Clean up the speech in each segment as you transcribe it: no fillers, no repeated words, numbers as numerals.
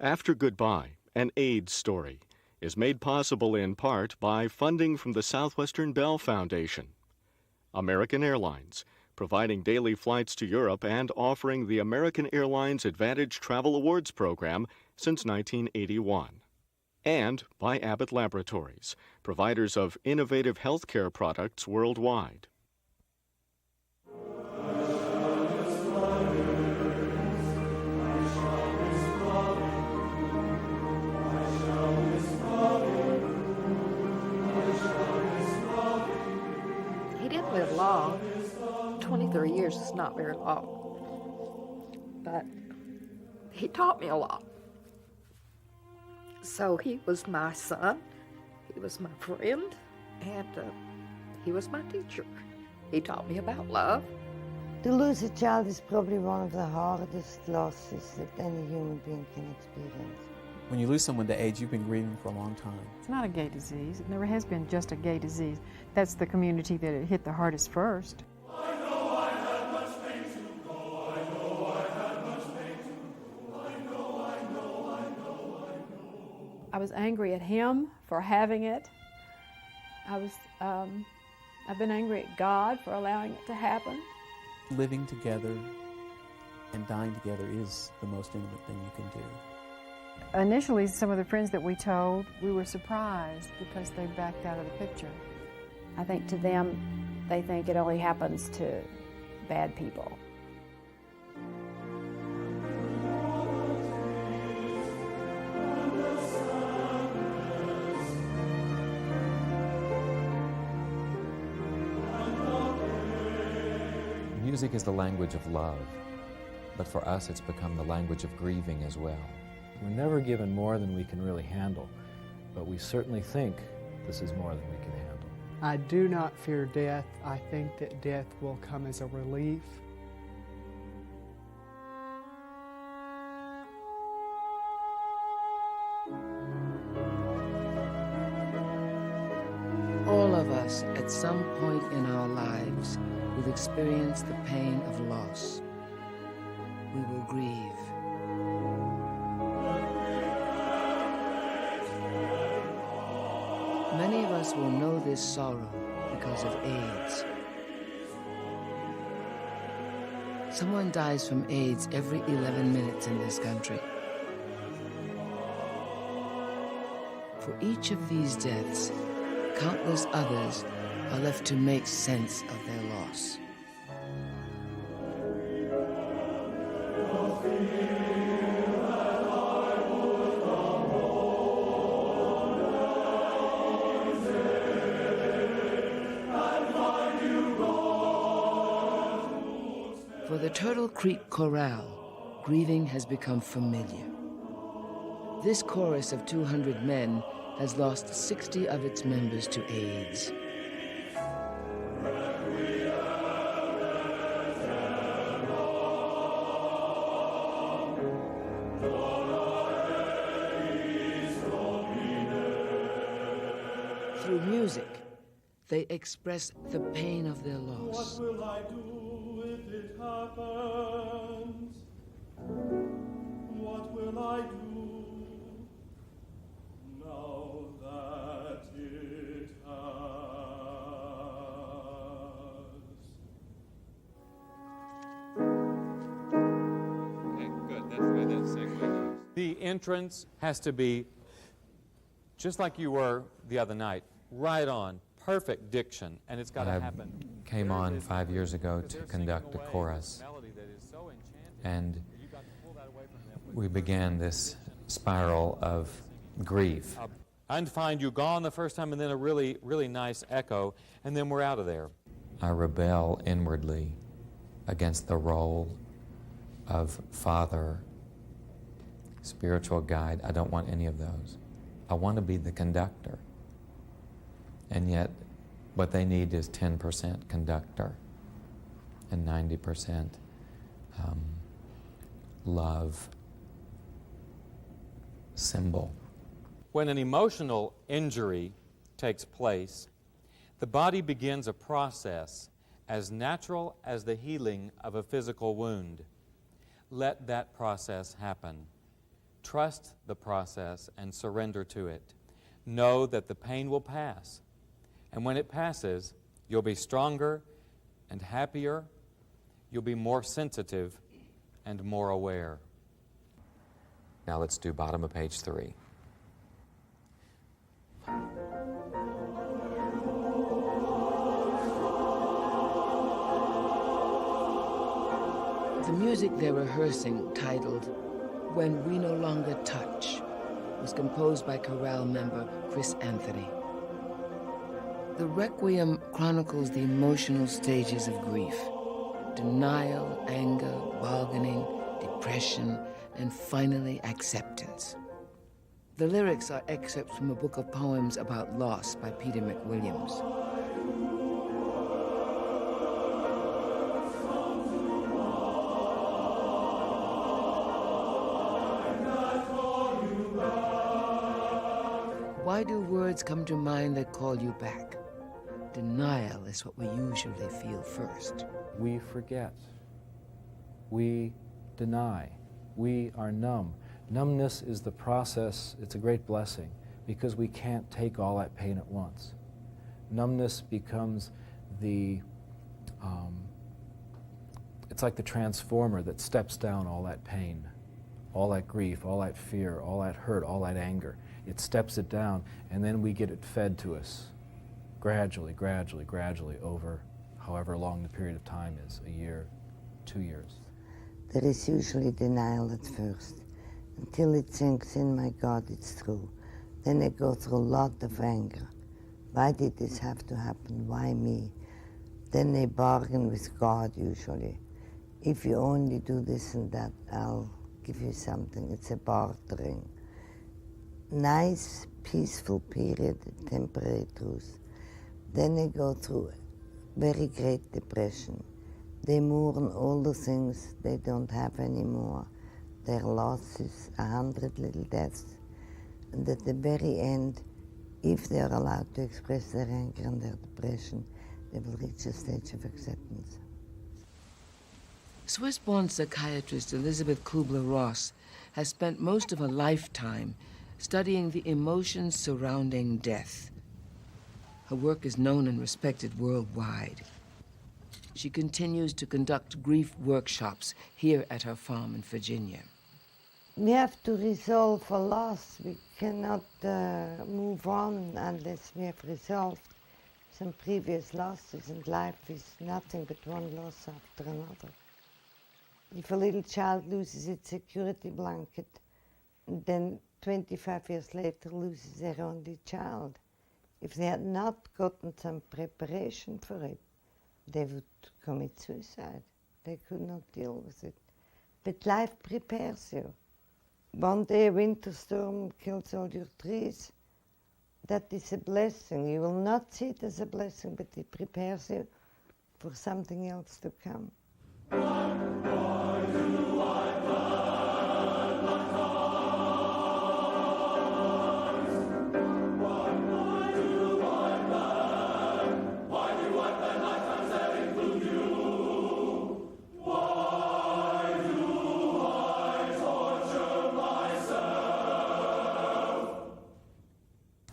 After Goodbye, an AIDS story, is made possible in part by funding from the Southwestern Bell Foundation. American Airlines, providing daily flights to Europe and offering the American Airlines Advantage Travel Awards program since 1981. And by Abbott Laboratories, providers of innovative healthcare products worldwide. He didn't live long. 23 years is not very long. But he taught me a lot. So he was my son, he was my friend, and he was my teacher. He taught me about love. To lose a child is probably one of the hardest losses that any human being can experience. When you lose someone to AIDS, you've been grieving for a long time. It's not a gay disease. It never has been just a gay disease. That's the community that it hit the hardest first. I know I had much pain to go. I know I had much pain to go. I know. I was angry at him for having it. I've been angry at God for allowing it to happen. Living together and dying together is the most intimate thing you can do. Initially, some of the friends that we told, we were surprised because they backed out of the picture. I think to them, they think it only happens to bad people. Music is the language of love, but for us it's become the language of grieving as well. We're never given more than we can really handle, but we certainly think this is more than we can handle. I do not fear death. I think that death will come as a relief. All of us, at some point in our lives, will experience the pain of loss. We will grieve. Many of us will know this sorrow because of AIDS. Someone dies from AIDS every 11 minutes in this country. For each of these deaths, countless others are left to make sense of their loss. For the Turtle Creek Chorale, grieving has become familiar. This chorus of 200 men has lost 60 of its members to AIDS. Through music, they express the pain of their loss. What will I do if it happens? What will I do now that it has? Okay, good. That's the way that segue goes. The entrance has to be just like you were the other night. Right on, perfect diction, and it's got to happen. I came on 5 years ago to conduct a chorus, and we began this spiral of grief. And find you gone the first time, and then a really, really nice echo, and then we're out of there. I rebel inwardly against the role of father, spiritual guide. I don't want any of those. I want to be the conductor. And yet, what they need is 10% conductor and 90% love symbol. When an emotional injury takes place, the body begins a process as natural as the healing of a physical wound. Let that process happen. Trust the process and surrender to it. Know that the pain will pass. And when it passes, you'll be stronger and happier. You'll be more sensitive and more aware. Now let's do bottom of page 3. The music they're rehearsing, titled When We No Longer Touch, was composed by chorale member Chris Anthony. The Requiem chronicles the emotional stages of grief: denial, anger, bargaining, depression, and finally acceptance. The lyrics are excerpts from a book of poems about loss by Peter McWilliams. Why do words come to mind that call you back? Denial is what we usually feel first. We forget. We deny. We are numb. Numbness is the process. It's a great blessing because we can't take all that pain at once. Numbness becomes the, it's like the transformer that steps down all that pain, all that grief, all that fear, all that hurt, all that anger. It steps it down, and then we get it fed to us gradually, gradually, gradually over however long the period of time is, a year, 2 years. There is usually denial at first, until it sinks in, my God, it's true. Then I go through a lot of anger. Why did this have to happen? Why me? Then they bargain with God usually. If you only do this and that, I'll give you something. It's a bartering. Nice, peaceful period, temporary truth. Then they go through very great depression. They mourn all the things they don't have anymore, their losses, 100 little deaths. And at the very end, if they are allowed to express their anger and their depression, they will reach a stage of acceptance. Swiss-born psychiatrist Elizabeth Kubler-Ross has spent most of her lifetime studying the emotions surrounding death. Her work is known and respected worldwide. She continues to conduct grief workshops here at her farm in Virginia. We have to resolve a loss. We cannot move on unless we have resolved some previous losses, and life is nothing but one loss after another. If a little child loses its security blanket, and then 25 years later loses their only child, if they had not gotten some preparation for it, they would commit suicide. They could not deal with it. But life prepares you. One day a winter storm kills all your trees. That is a blessing. You will not see it as a blessing, but it prepares you for something else to come.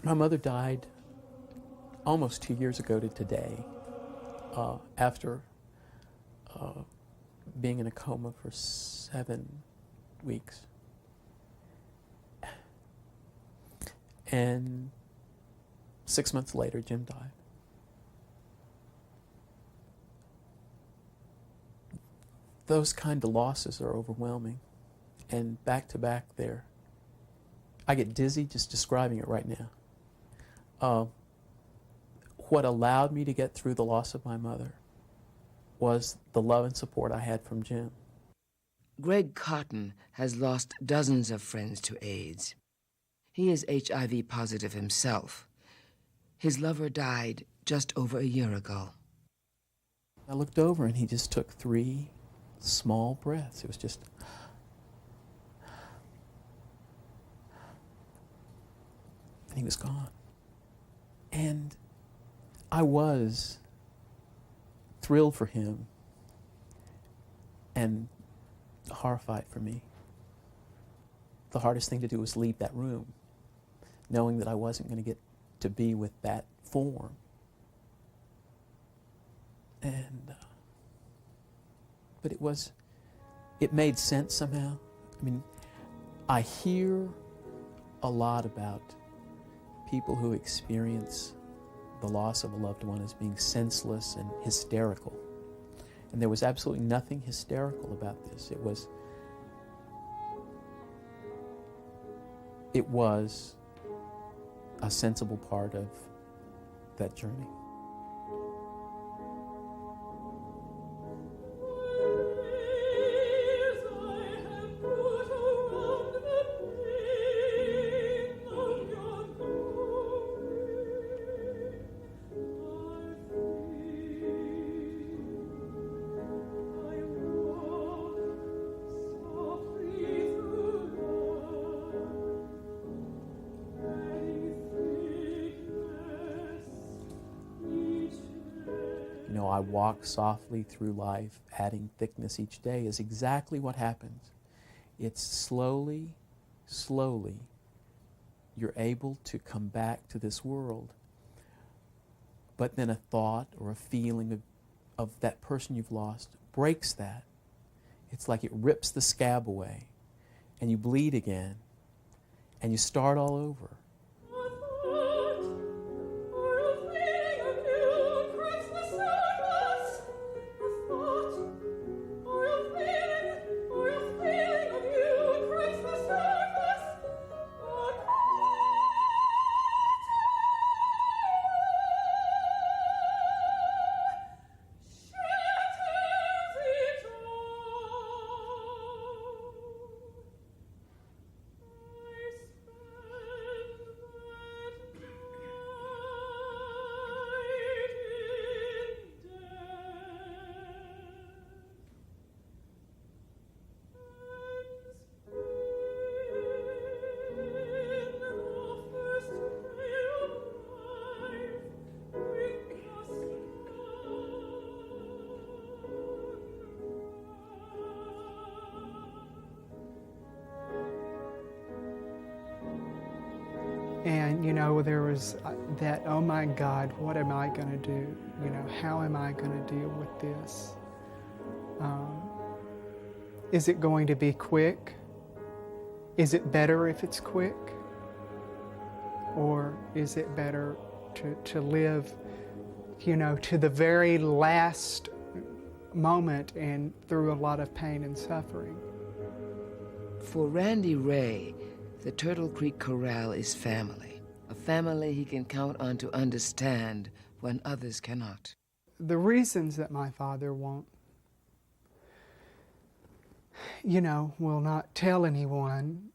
My mother died almost 2 years ago to today, after being in a coma for 7 weeks. And 6 months later, Jim died. Those kind of losses are overwhelming. And back to back there, I get dizzy just describing it right now. What allowed me to get through the loss of my mother was the love and support I had from Jim. Greg Cotton has lost dozens of friends to AIDS. He is HIV positive himself. His lover died just over a year ago. I looked over and he just took 3 small breaths. It was just... and he was gone. And I was thrilled for him and horrified for me. the hardest thing to do was leave that room, knowing that I wasn't going to get to be with that form. And, but it made sense somehow. I mean, I hear a lot about people who experience the loss of a loved one as being senseless and hysterical. And there was absolutely nothing hysterical about this. It was a sensible part of that journey. I walk softly through life, adding thickness each day, is exactly what happens. It's slowly, slowly, you're able to come back to this world. But then a thought or a feeling of that person you've lost breaks that. It's like it rips the scab away, and you bleed again, and you start all over. And, there was that, oh my God, what am I going to do? How am I going to deal with this? Is it going to be quick? Is it better if it's quick? Or is it better to live, to the very last moment and through a lot of pain and suffering? For Randy Ray, the Turtle Creek Chorale is family. A family he can count on to understand when others cannot. The reasons that my father won't, will not tell anyone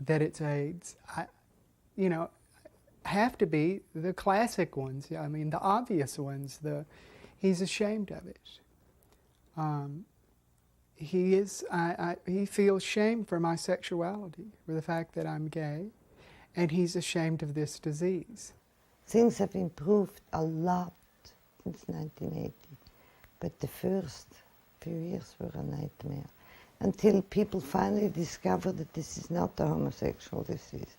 that it's AIDS, have to be the classic ones. I mean, the obvious ones. He's ashamed of it. He feels shame for my sexuality, for the fact that I'm gay, and he's ashamed of this disease. Things have improved a lot since 1980, but the first few years were a nightmare, until people finally discovered that this is not a homosexual disease.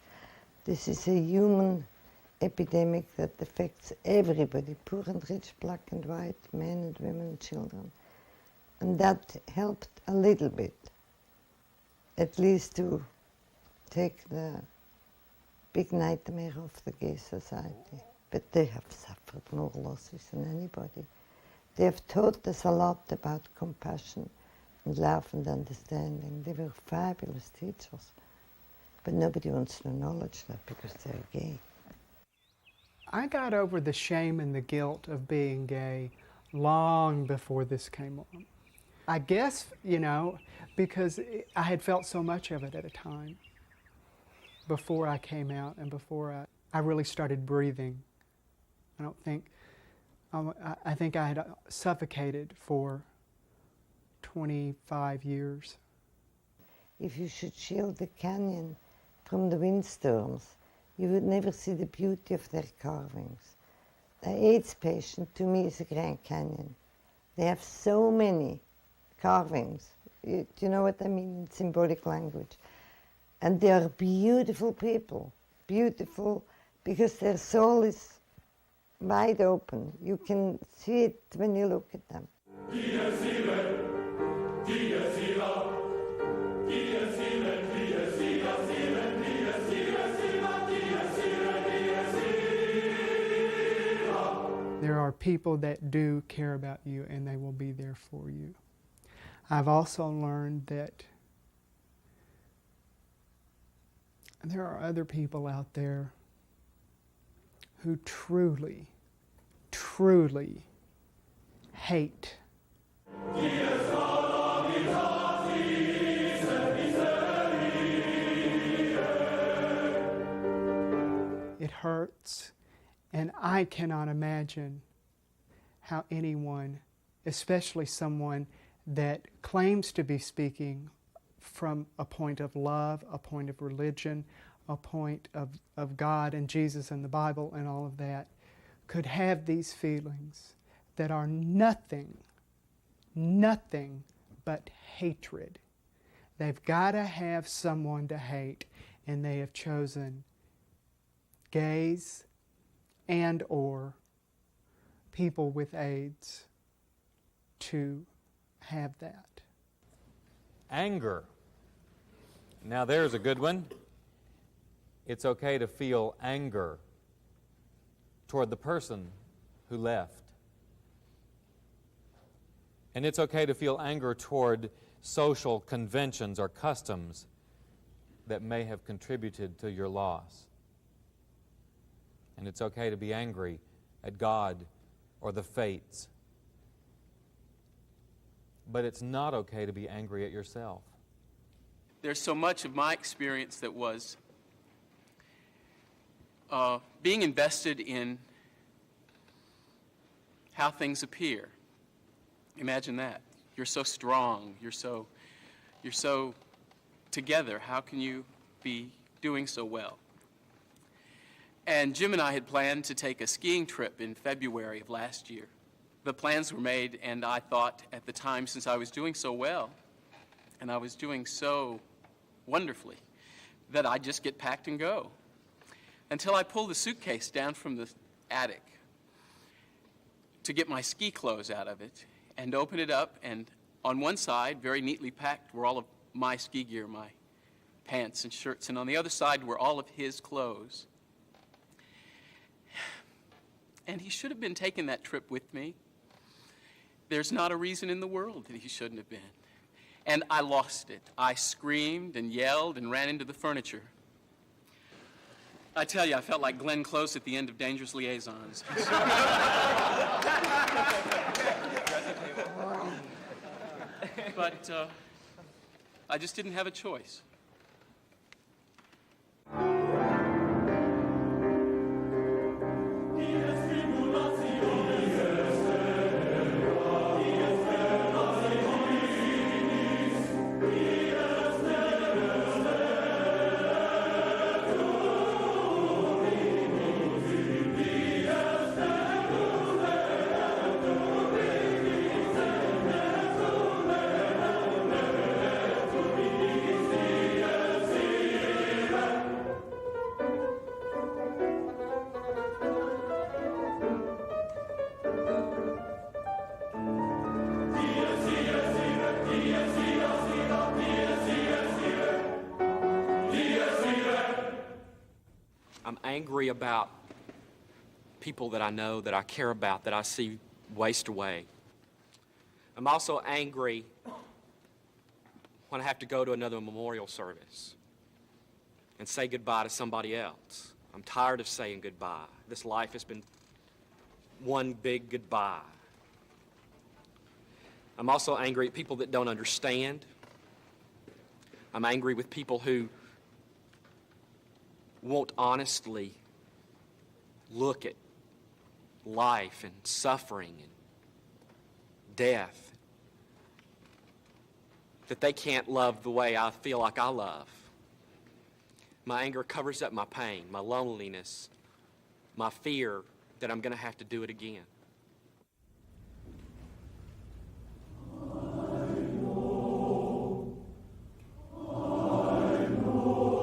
This is a human epidemic that affects everybody, poor and rich, black and white, men and women and children. And that helped a little bit, at least to take the big nightmare of the gay society. But they have suffered more losses than anybody. They have taught us a lot about compassion and love and understanding. They were fabulous teachers. But nobody wants to acknowledge that because they're gay. I got over the shame and the guilt of being gay long before this came on. I guess, because I had felt so much of it at a time before I came out and before I really started breathing. I think I had suffocated for 25 years. If you should shield the canyon from the windstorms, you would never see the beauty of their carvings. The AIDS patient, to me, is a Grand Canyon. They have so many carvings. Do you know what I mean in symbolic language? And they are beautiful people, beautiful because their soul is wide open. You can see it when you look at them. There are people that do care about you and they will be there for you. I've also learned that there are other people out there who truly, truly hate. It hurts, and I cannot imagine how anyone, especially someone that claims to be speaking from a point of love, a point of religion, a point of God and Jesus and the Bible and all of that, could have these feelings that are nothing but hatred. They've got to have someone to hate, and they have chosen gays and or people with AIDS to have that. Anger. Now there's a good one. It's okay to feel anger toward the person who left. And it's okay to feel anger toward social conventions or customs that may have contributed to your loss. And it's okay to be angry at God or the fates. But it's not okay to be angry at yourself. There's so much of my experience that was being invested in how things appear. Imagine that. You're so strong. You're so together. How can you be doing so well? And Jim and I had planned to take a skiing trip in February of last year. The plans were made, and I thought at the time, since I was doing so well, and I was doing so wonderfully, that I'd just get packed and go. Until I pulled the suitcase down from the attic to get my ski clothes out of it, and opened it up, and on one side, very neatly packed, were all of my ski gear, my pants and shirts, and on the other side were all of his clothes. And he should have been taking that trip with me. There's not a reason in the world that he shouldn't have been. And I lost it. I screamed and yelled and ran into the furniture. I tell you, I felt like Glenn Close at the end of Dangerous Liaisons. But I just didn't have a choice. I'm angry about people that I know, that I care about, that I see waste away. I'm also angry when I have to go to another memorial service and say goodbye to somebody else. I'm tired of saying goodbye. This life has been one big goodbye. I'm also angry at people that don't understand. I'm angry with people who won't honestly look at life and suffering and death, that they can't love the way I feel like I love. My anger covers up my pain, my loneliness, my fear that I'm going to have to do it again. I know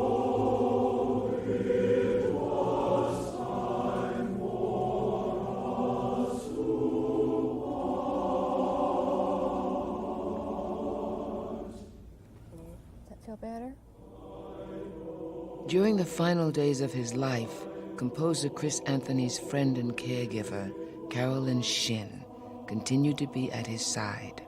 During the final days of his life, composer Chris Anthony's friend and caregiver, Carolyn Shin, continued to be at his side.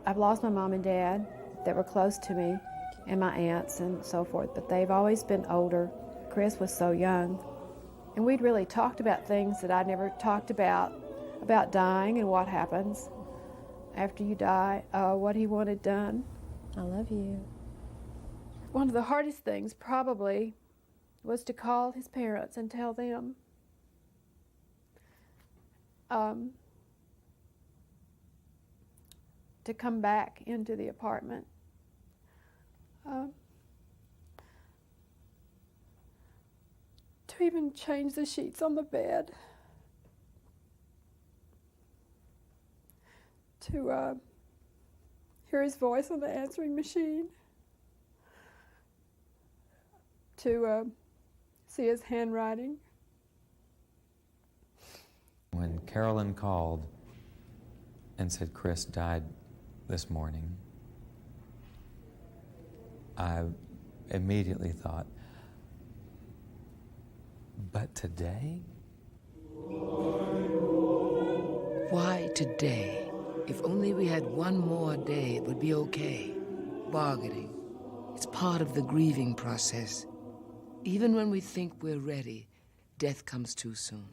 I've lost my mom and dad that were close to me, and my aunts and so forth, but they've always been older. Chris was so young, and we'd really talked about things that I'd never talked about dying and what happens after you die, what he wanted done. I love you. One of the hardest things probably was to call his parents and tell them to come back into the apartment. To even change the sheets on the bed. To hear his voice on the answering machine. To see his handwriting. When Carolyn called and said Chris died this morning, I immediately thought, but today? Why today? If only we had one more day, it would be okay. Bargaining. It's part of the grieving process. Even when we think we're ready, death comes too soon.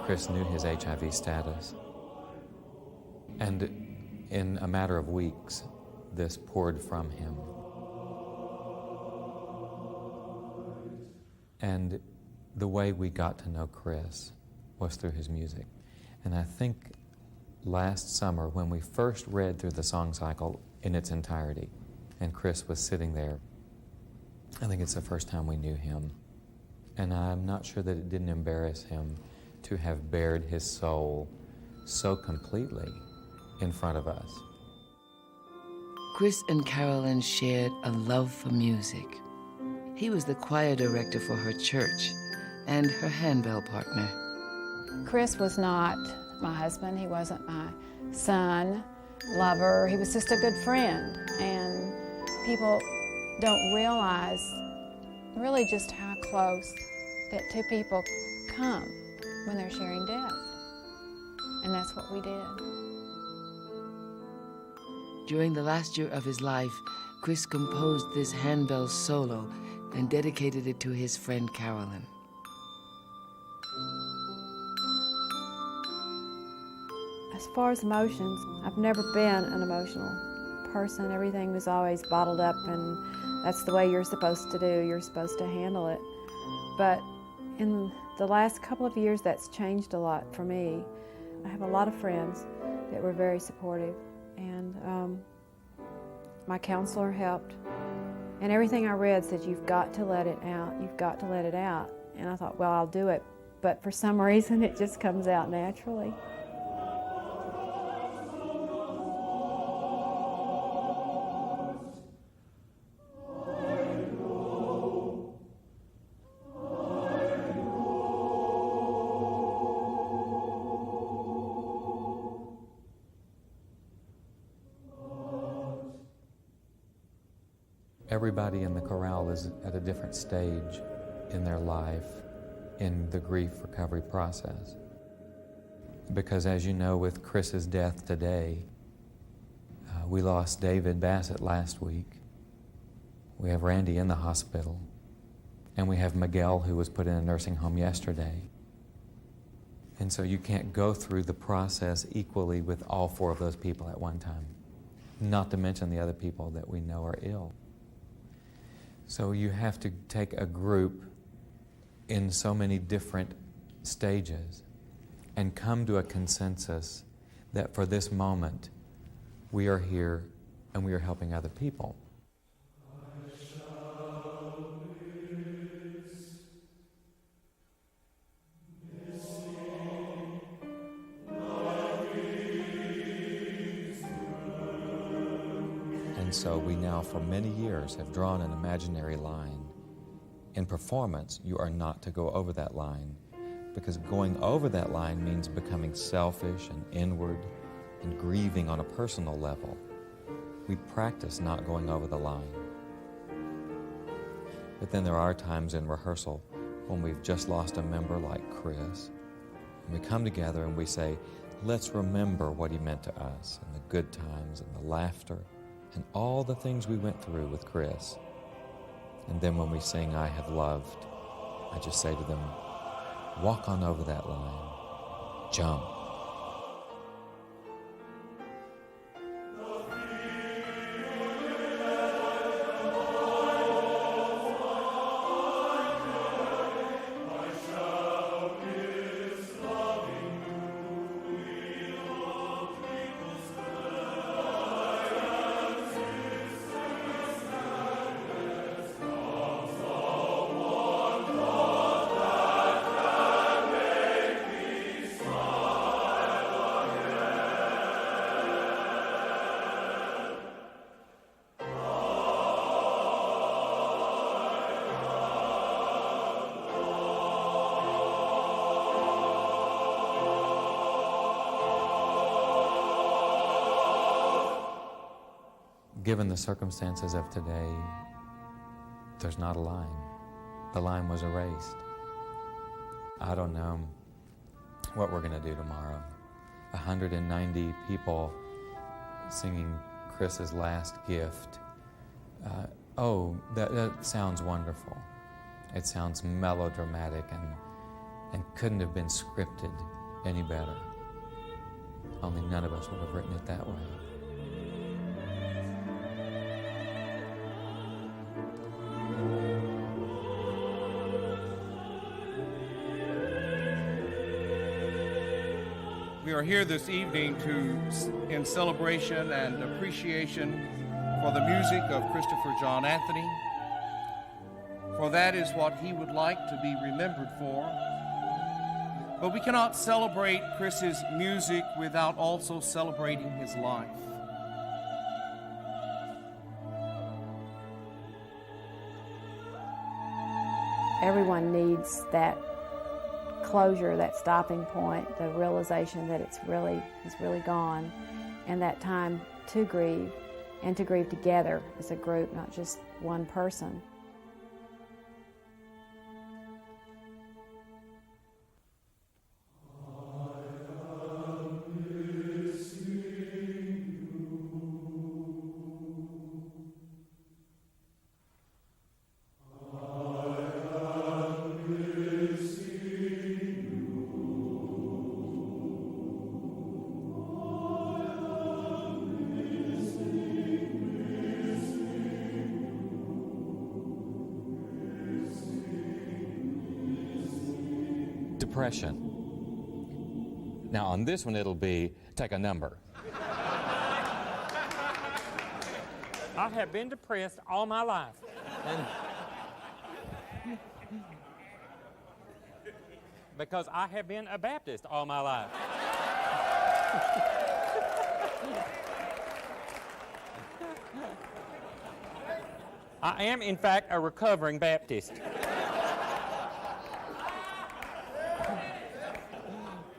Chris knew his HIV status. And in a matter of weeks, this poured from him. And the way we got to know Chris was through his music. And I think last summer, when we first read through the song cycle in its entirety, and Chris was sitting there, I think it's the first time we knew him. And I'm not sure that it didn't embarrass him to have bared his soul so completely in front of us. Chris and Carolyn shared a love for music. He was the choir director for her church and her handbell partner. Chris was not my husband. He wasn't my son, lover. He was just a good friend. And people don't realize really just how close that two people come when they're sharing death. And that's what we did. During the last year of his life, Chris composed this handbell solo and dedicated it to his friend Carolyn. As far as emotions, I've never been an emotional person. Everything was always bottled up, and that's the way you're supposed to do. You're supposed to handle it. But in the last couple of years, that's changed a lot for me. I have a lot of friends that were very supportive, and my counselor helped. And everything I read said, you've got to let it out, you've got to let it out. And I thought, well, I'll do it. But for some reason, it just comes out naturally. Everybody in the chorale is at a different stage in their life in the grief recovery process. Because as you know, with Chris's death today, we lost David Bassett last week. We have Randy in the hospital. And we have Miguel, who was put in a nursing home yesterday. And so you can't go through the process equally with all four of those people at one time, not to mention the other people that we know are ill. So you have to take a group in so many different stages and come to a consensus that for this moment, we are here and we are helping other people. so we now, for many years, have drawn an imaginary line. In performance, you are not to go over that line, because going over that line means becoming selfish and inward and grieving on a personal level. We practice not going over the line. But then there are times in rehearsal when we've just lost a member like Chris, and we come together and we say, let's remember what he meant to us, and the good times and the laughter and all the things we went through with Chris. And then when we sing I Have Loved, I just say to them, walk on over that line, jump. Given the circumstances of today, there's not a line. The line was erased. I don't know what we're going to do tomorrow. 190 people singing Chris's last gift. That sounds wonderful. It sounds melodramatic and couldn't have been scripted any better. Only none of us would have written it that way. We are here this evening in celebration and appreciation for the music of Kristopher Jon Anthony, for that is what he would like to be remembered for. But we cannot celebrate Chris's music without also celebrating his life. Everyone needs that closure, that stopping point, the realization that he's really gone, and that time to grieve, and to grieve together as a group, not just one person. Depression. Now on this one it'll be take a number. I have been depressed all my life. Because I have been a Baptist all my life. I am, in fact, a recovering Baptist.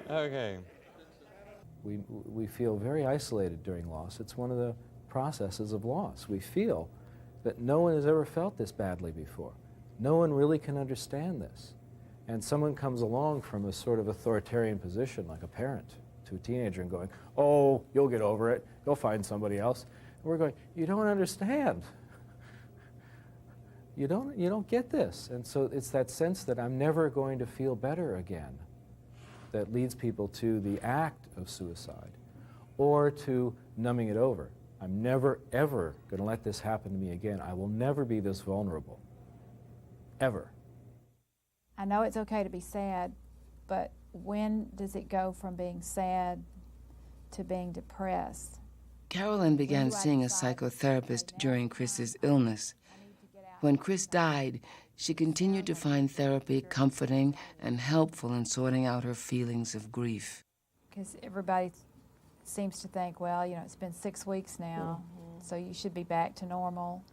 Okay. We feel very isolated during loss. It's one of the processes of loss. We feel that no one has ever felt this badly before. No one really can understand this. And someone comes along from a sort of authoritarian position, like a parent to a teenager, and going, oh, you'll get over it. You'll find somebody else. And we're going, you don't understand. You don't get this. And so it's that sense that I'm never going to feel better again that leads people to the act of suicide or to numbing it over. I'm never, ever going to let this happen to me again. I will never be this vulnerable, ever. I know it's okay to be sad, but when does it go from being sad to being depressed? Carolyn began seeing a psychotherapist during Chris's illness. When Chris died, she continued to find therapy comforting and helpful in sorting out her feelings of grief. Because everybody seems to think, well, it's been 6 weeks now. So you should be back to normal.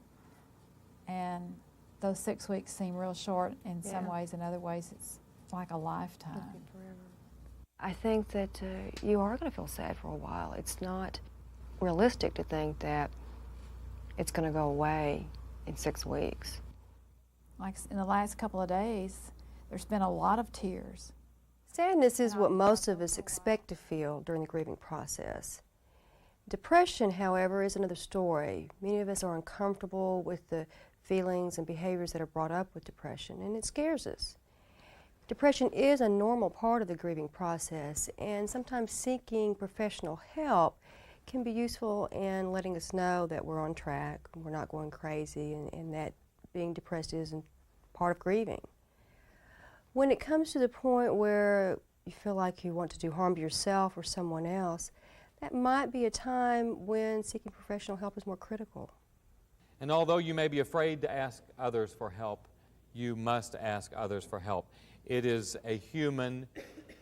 And those 6 weeks seem real short in some ways. In other ways, it's like a lifetime. I think that you are going to feel sad for a while. It's not realistic to think that it's going to go away in 6 weeks. Like in the last couple of days, there's been a lot of tears. Sadness is what most of us expect to feel during the grieving process. Depression, however, is another story. Many of us are uncomfortable with the feelings and behaviors that are brought up with depression, and it scares us. Depression is a normal part of the grieving process, and sometimes seeking professional help can be useful in letting us know that we're on track, we're not going crazy, and that being depressed isn't part of grieving. When it comes to the point where you feel like you want to do harm to yourself or someone else, that might be a time when seeking professional help is more critical. And although you may be afraid to ask others for help, you must ask others for help. It is a human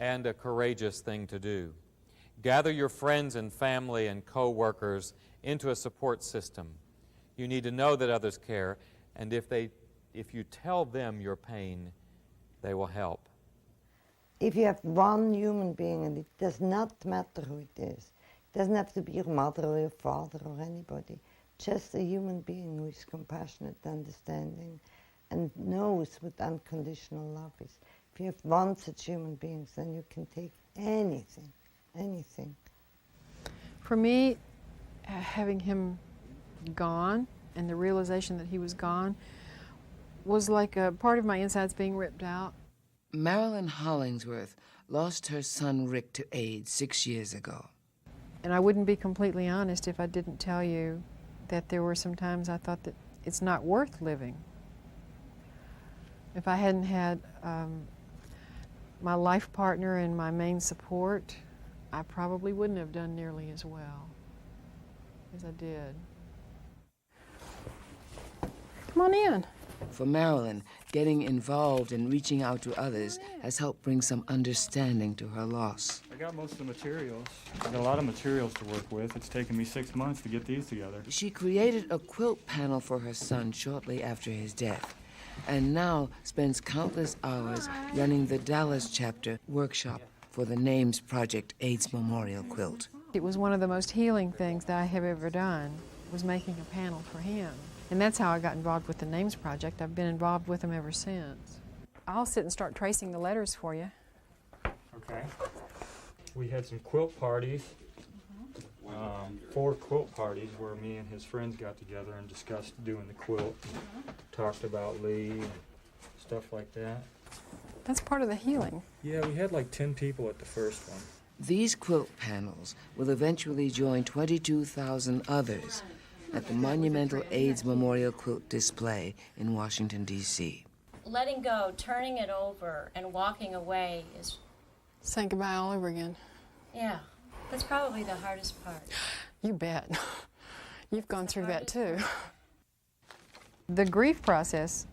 and a courageous thing to do. Gather your friends and family and co-workers into a support system. You need to know that others care, and if you tell them your pain, they will help. If you have one human being, and it does not matter who it is, it doesn't have to be your mother or your father or anybody, just a human being who is compassionate, understanding, and knows what unconditional love is. If you have one such human being, then you can take anything, anything. For me, having him gone and the realization that he was gone was like a part of my insides being ripped out. Marilyn Hollingsworth lost her son Rick to AIDS 6 years ago. And I wouldn't be completely honest if I didn't tell you that there were some times I thought that it's not worth living. If I hadn't had my life partner and my main support, I probably wouldn't have done nearly as well as I did. Come on in. For Marilyn, getting involved and reaching out to others has helped bring some understanding to her loss. I got most of the materials. I got a lot of materials to work with. It's taken me 6 months to get these together. She created a quilt panel for her son shortly after his death, and now spends countless hours running the Dallas chapter workshop for the Names Project AIDS Memorial Quilt. It was one of the most healing things that I have ever done, was making a panel for him. And that's how I got involved with the Names Project. I've been involved with them ever since. I'll sit and start tracing the letters for you. Okay. We had some quilt parties, 4 quilt parties where me and his friends got together and discussed doing the quilt, talked about Lee and stuff like that. That's part of the healing. Yeah, we had like 10 people at the first one. These quilt panels will eventually join 22,000 others at the monumental AIDS Memorial Quilt Display in Washington, D.C. Letting go, turning it over, and walking away is... Saying goodbye all over again. Yeah, that's probably the hardest part. You bet. You've gone through that too. The grief process,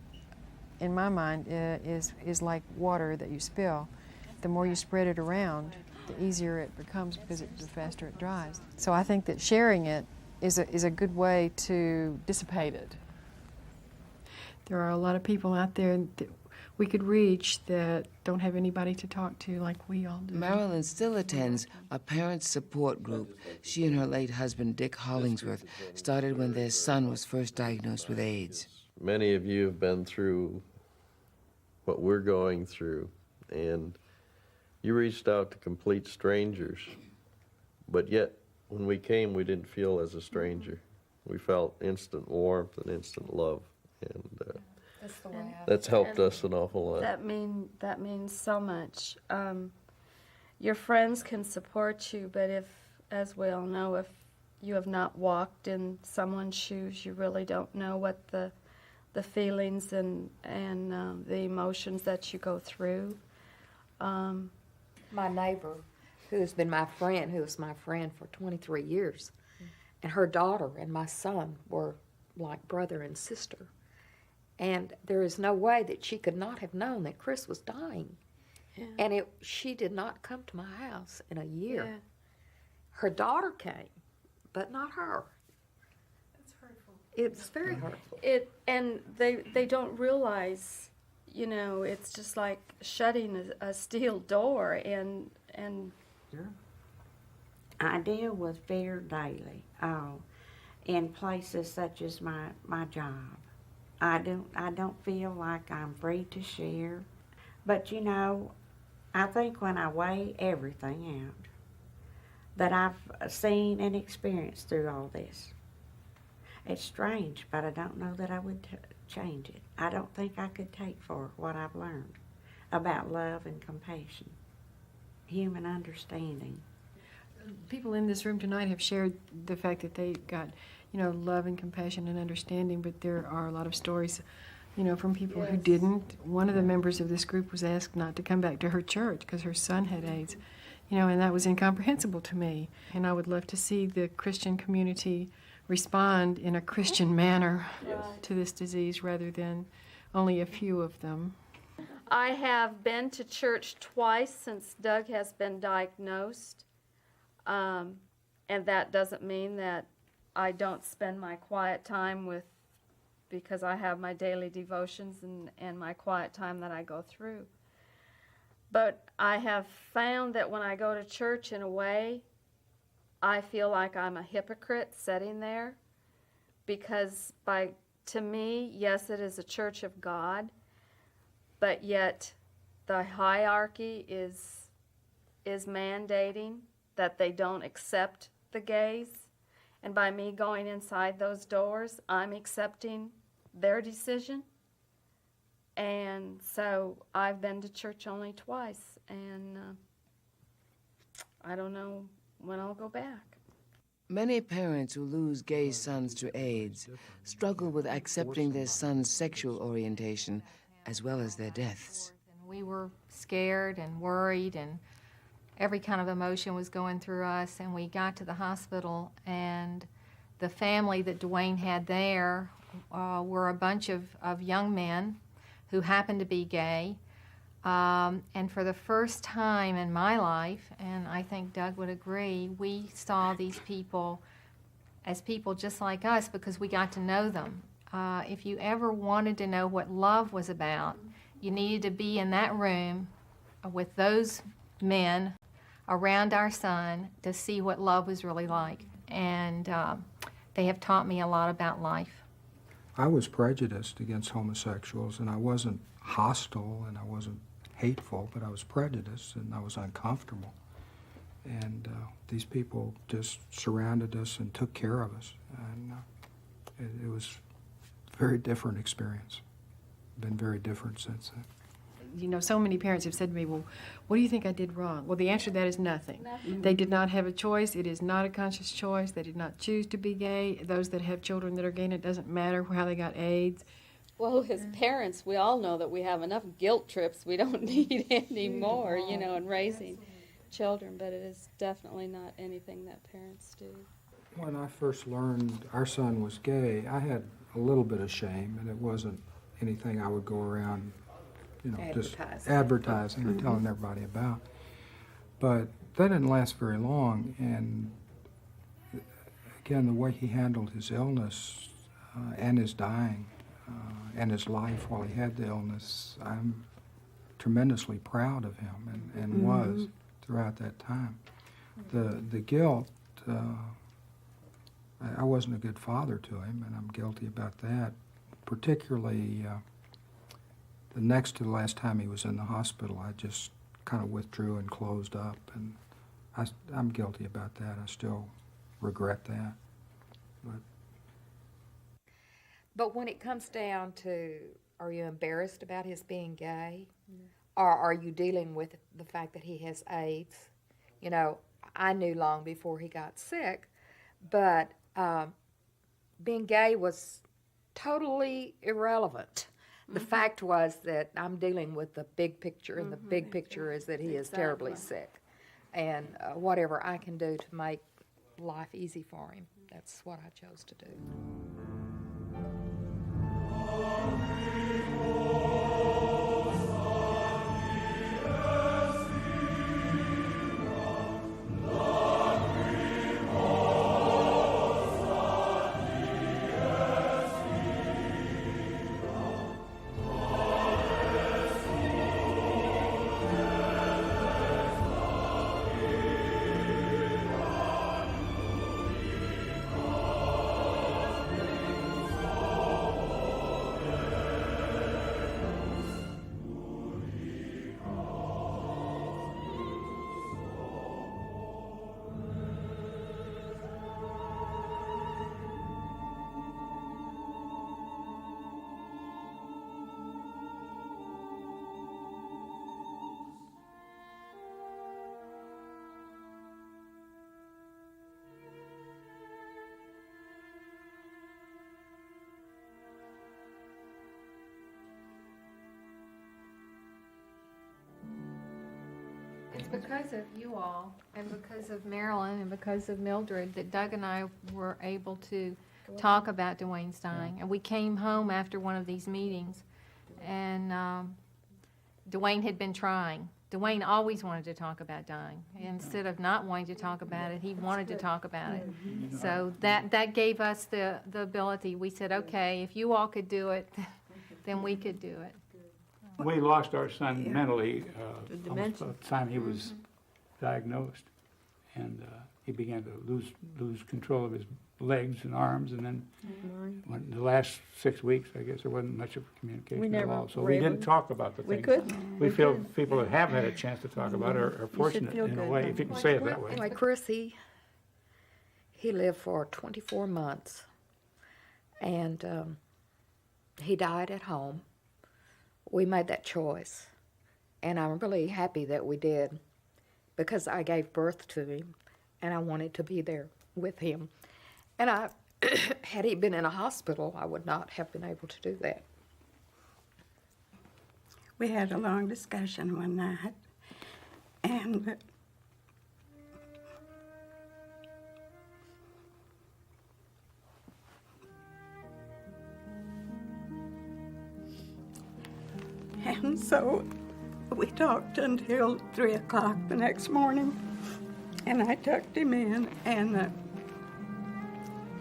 in my mind, is like water that you spill. The more you spread it around, the easier it becomes because the faster it dries. So I think that sharing it is a good way to dissipate it. There are a lot of people out there that we could reach that don't have anybody to talk to like we all do. Marilyn still attends a parent support group she and her late husband, Dick Hollingsworth, started when their son was first diagnosed with AIDS. Many of you have been through what we're going through, and you reached out to complete strangers, but yet when we came, we didn't feel as a stranger. We felt instant warmth and instant love, and that's helped us an awful lot. That means so much. Your friends can support you, but if, as we all know, if you have not walked in someone's shoes, you really don't know what the feelings and the emotions that you go through. My neighbor, who's been my friend, who was my friend for 23 years, and her daughter and my son were like brother and sister. And there is no way that she could not have known that Chris was dying. Yeah. And she did not come to my house in a year. Yeah. Her daughter came, but not her. It's very hurtful. And they don't realize, you know, it's just like shutting a steel door and I deal with fear daily, in places such as my job. I don't feel like I'm free to share, but you know, I think when I weigh everything out that I've seen and experienced through all this, it's strange, but I don't know that I would change it. I don't think I could take for what I've learned about love and compassion, human understanding. People in this room tonight have shared the fact that they got, you know, love and compassion and understanding, but there are a lot of stories, you know, from people who didn't. One of the members of this group was asked not to come back to her church because her son had AIDS, you know, and that was incomprehensible to me. And I would love to see the Christian community respond in a Christian manner to this disease rather than only a few of them. I have been to church twice since Doug has been diagnosed. And that doesn't mean that I don't spend my quiet time because I have my daily devotions and my quiet time that I go through. But I have found that when I go to church, in a way, I feel like I'm a hypocrite sitting there, because to me, yes, it is a church of God, but yet the hierarchy is mandating that they don't accept the gays. And by me going inside those doors, I'm accepting their decision. And so I've been to church only twice, and I don't know when I'll go back. Many parents who lose gay sons to AIDS struggle with accepting their son's sexual orientation as well as their deaths. We were scared and worried, and every kind of emotion was going through us, and we got to the hospital, and the family that Dwayne had there were a bunch of young men who happened to be gay. And for the first time in my life, and I think Doug would agree, we saw these people as people just like us because we got to know them. If you ever wanted to know what love was about, you needed to be in that room with those men around our son to see what love was really like. And they have taught me a lot about life. I was prejudiced against homosexuals, and I wasn't hostile and I wasn't hateful, but I was prejudiced and I was uncomfortable. And these people just surrounded us and took care of us. And it was a very different experience. Been very different since then. You know, so many parents have said to me, well, what do you think I did wrong? Well, the answer to that is nothing. They did not have a choice. It is not a conscious choice. They did not choose to be gay. Those that have children that are gay, and it doesn't matter how they got AIDS. Well, as parents, we all know that we have enough guilt trips we don't need any more, you know, in raising children, but it is definitely not anything that parents do. When I first learned our son was gay, I had a little bit of shame, and it wasn't anything I would go around, you know, just advertising or telling everybody about. But that didn't last very long, and again, the way he handled his illness and his dying and his life while he had the illness, I'm tremendously proud of him and was throughout that time. The guilt, I wasn't a good father to him, and I'm guilty about that, particularly the next to the last time he was in the hospital. I just kind of withdrew and closed up, and I'm guilty about that. I still regret that. But when it comes down to, are you embarrassed about his being gay? Or are you dealing with the fact that he has AIDS? You know, I knew long before he got sick, but being gay was totally irrelevant. The fact was that I'm dealing with the big picture, and the big picture is that he is terribly sick. And whatever I can do to make life easy for him, that's what I chose to do. because of you all, and because of Marilyn, and because of Mildred, that Doug and I were able to talk about Dwayne's dying. And we came home after one of these meetings, and Dwayne had been trying. Dwayne always wanted to talk about dying. Instead of not wanting to talk about it, he wanted to talk about it. So that gave us the ability. We said, okay, if you all could do it, then we could do it. We lost our son mentally The almost dementia. by the time he was diagnosed, and he began to lose control of his legs and arms, and then when the last 6 weeks, I guess there wasn't much of communication at all. So we didn't talk about the things. We feel people that have had a chance to talk about it are fortunate in a way, if you can say it that way. Like Chris, he lived for 24 months, and he died at home. We made that choice, and I'm really happy that we did, because I gave birth to him, and I wanted to be there with him. And had he been in a hospital, I would not have been able to do that. We had a long discussion one night, and so we talked until 3 o'clock the next morning, and I tucked him in, and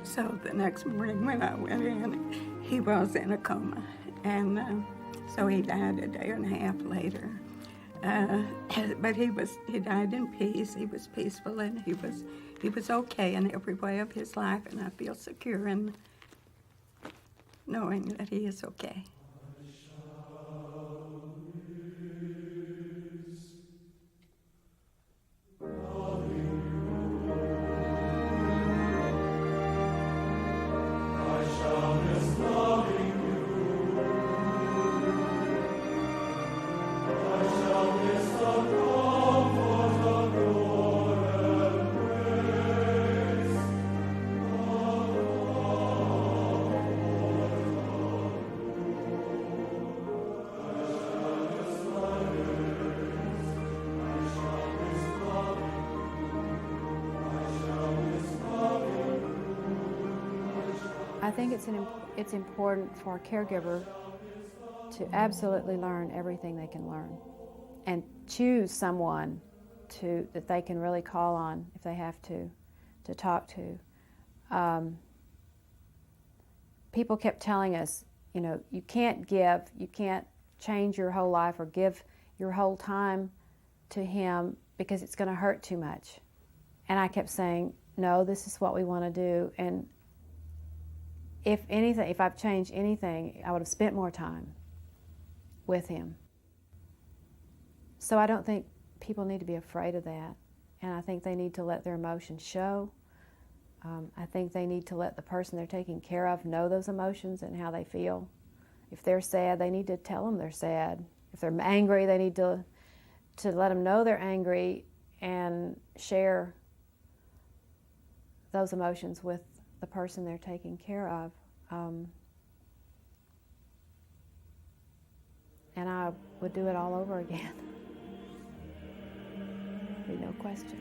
so the next morning when I went in, he was in a coma, and so he died a day and a half later. But he died in peace. He was peaceful, and he was okay in every way of his life, and I feel secure in knowing that he is okay. I think it's important for a caregiver to absolutely learn everything they can learn, and choose someone that they can really call on if they have to talk to. People kept telling us, you can't change your whole life or give your whole time to him because it's going to hurt too much. And I kept saying, no, this is what we want to do. And if I've changed anything, I would have spent more time with him. So I don't think people need to be afraid of that. And I think they need to let their emotions show. I think they need to let the person they're taking care of know those emotions and how they feel. If they're sad, they need to tell them they're sad. If they're angry, they need to let them know they're angry and share those emotions with the person they're taking care of. And I would do it all over again. Be no question.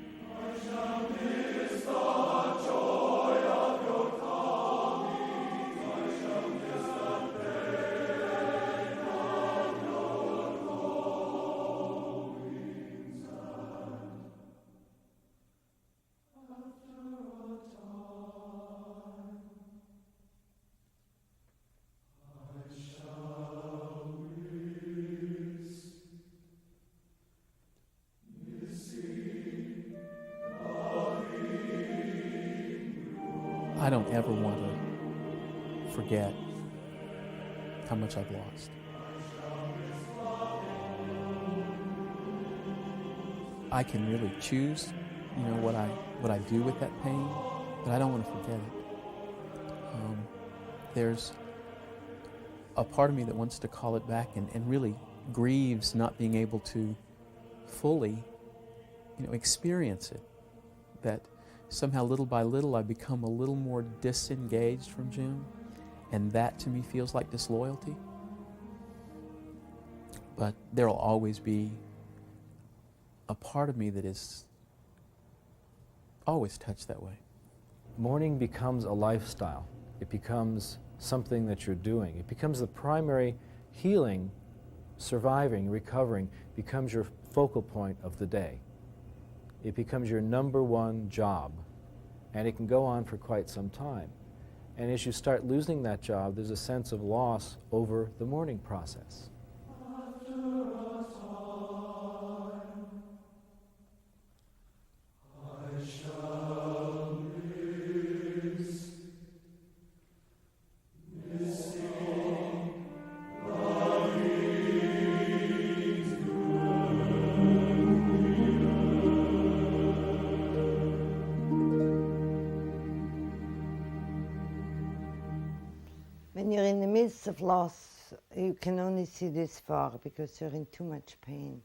I don't ever want to forget how much I've lost. I can really choose, what I do with that pain, but I don't want to forget it. There's a part of me that wants to call it back and really grieves not being able to fully, experience it. That somehow, little by little, I become a little more disengaged from Jim, and that to me feels like disloyalty. But there'll always be a part of me that is always touched that way. Mourning becomes a lifestyle. It becomes something that you're doing. It becomes the primary healing, surviving, recovering, becomes your focal point of the day. It becomes your number one job, and it can go on for quite some time. And as you start losing that job, there's a sense of loss over the mourning process. When you're in the midst of loss, you can only see this far because you're in too much pain.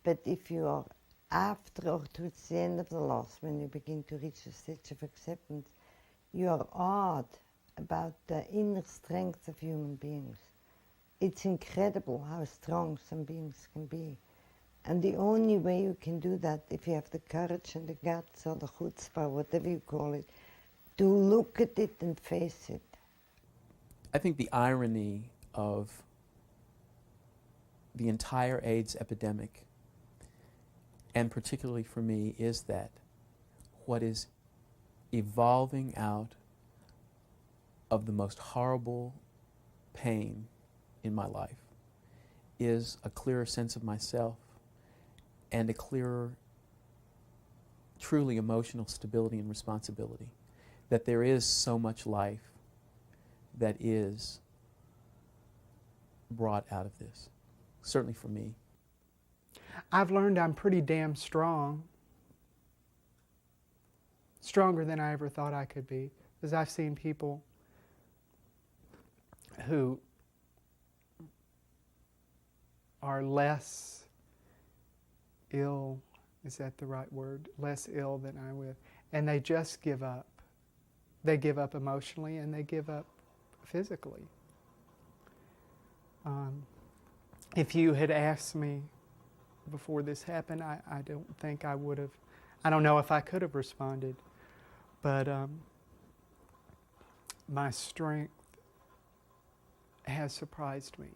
But if you are after or towards the end of the loss, when you begin to reach a stage of acceptance, you are awed about the inner strength of human beings. It's incredible how strong some beings can be. And the only way you can do that, if you have the courage and the guts or the chutzpah, whatever you call it, to look at it and face it. I think the irony of the entire AIDS epidemic, and particularly for me, is that what is evolving out of the most horrible pain in my life is a clearer sense of myself and a clearer, truly emotional stability and responsibility. That there is so much life that is brought out of this, certainly for me. I've learned I'm pretty damn strong, stronger than I ever thought I could be, because I've seen people who are less ill, is that the right word? Less ill than I would, and they just give up. They give up emotionally and they give up physically. If you had asked me before this happened, I don't think I would have, I don't know if I could have responded, but my strength has surprised me.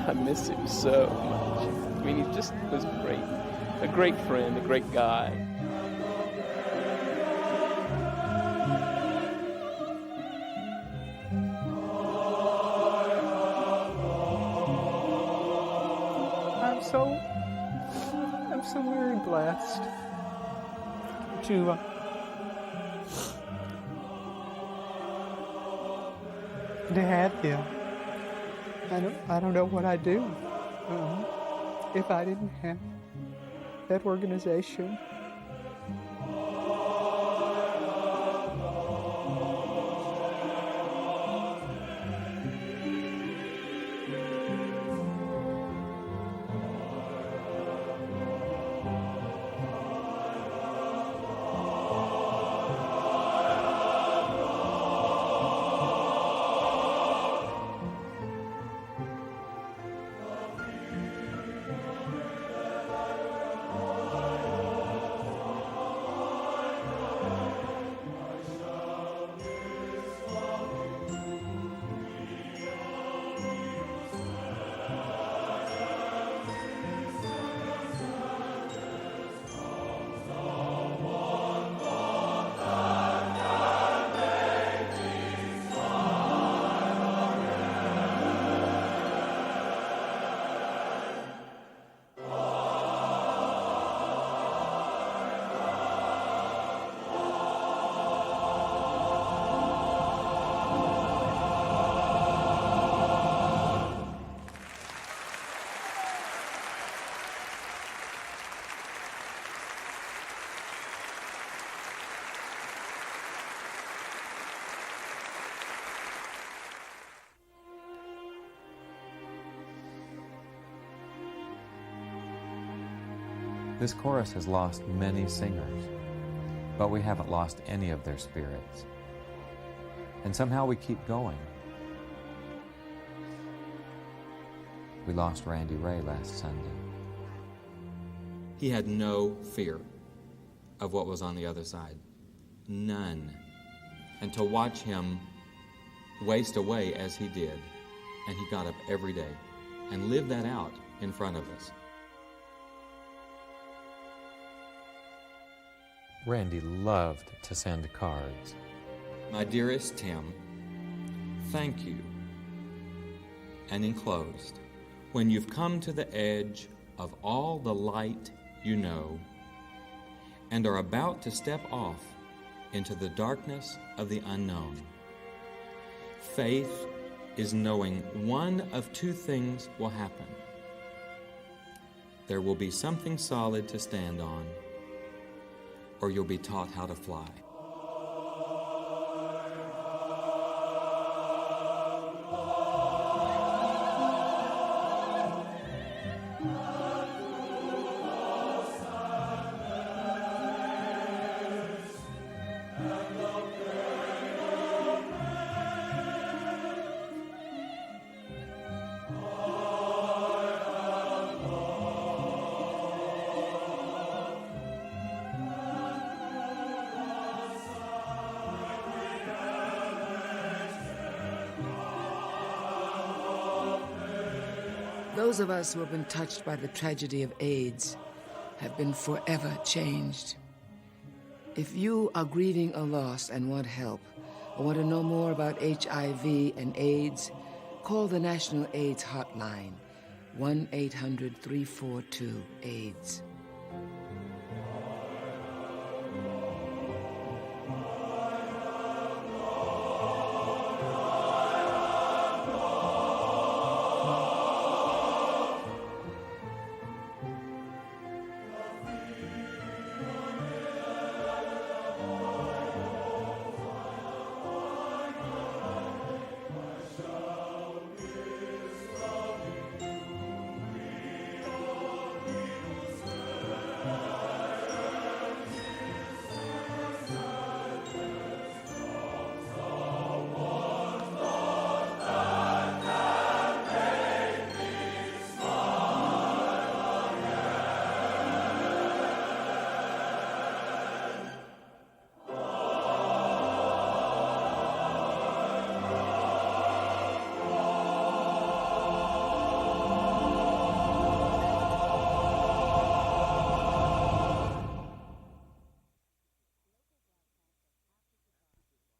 I miss him so much. I mean, he just was great. A great friend, a great guy. I'm so very blessed to have him. I don't know what I'd do if I didn't have that organization. This chorus has lost many singers, but we haven't lost any of their spirits. And somehow we keep going. We lost Randy Ray last Sunday. He had no fear of what was on the other side. None. And to watch him waste away as he did, and he got up every day and lived that out in front of us. Randy loved to send cards. My dearest Tim, thank you. And enclosed, when you've come to the edge of all the light you know, and are about to step off into the darkness of the unknown. Faith is knowing one of two things will happen. There will be something solid to stand on, or you'll be taught how to fly. Those of us who have been touched by the tragedy of AIDS have been forever changed. If you are grieving a loss and want help, or want to know more about HIV and AIDS, call the National AIDS Hotline, 1-800-342-AIDS.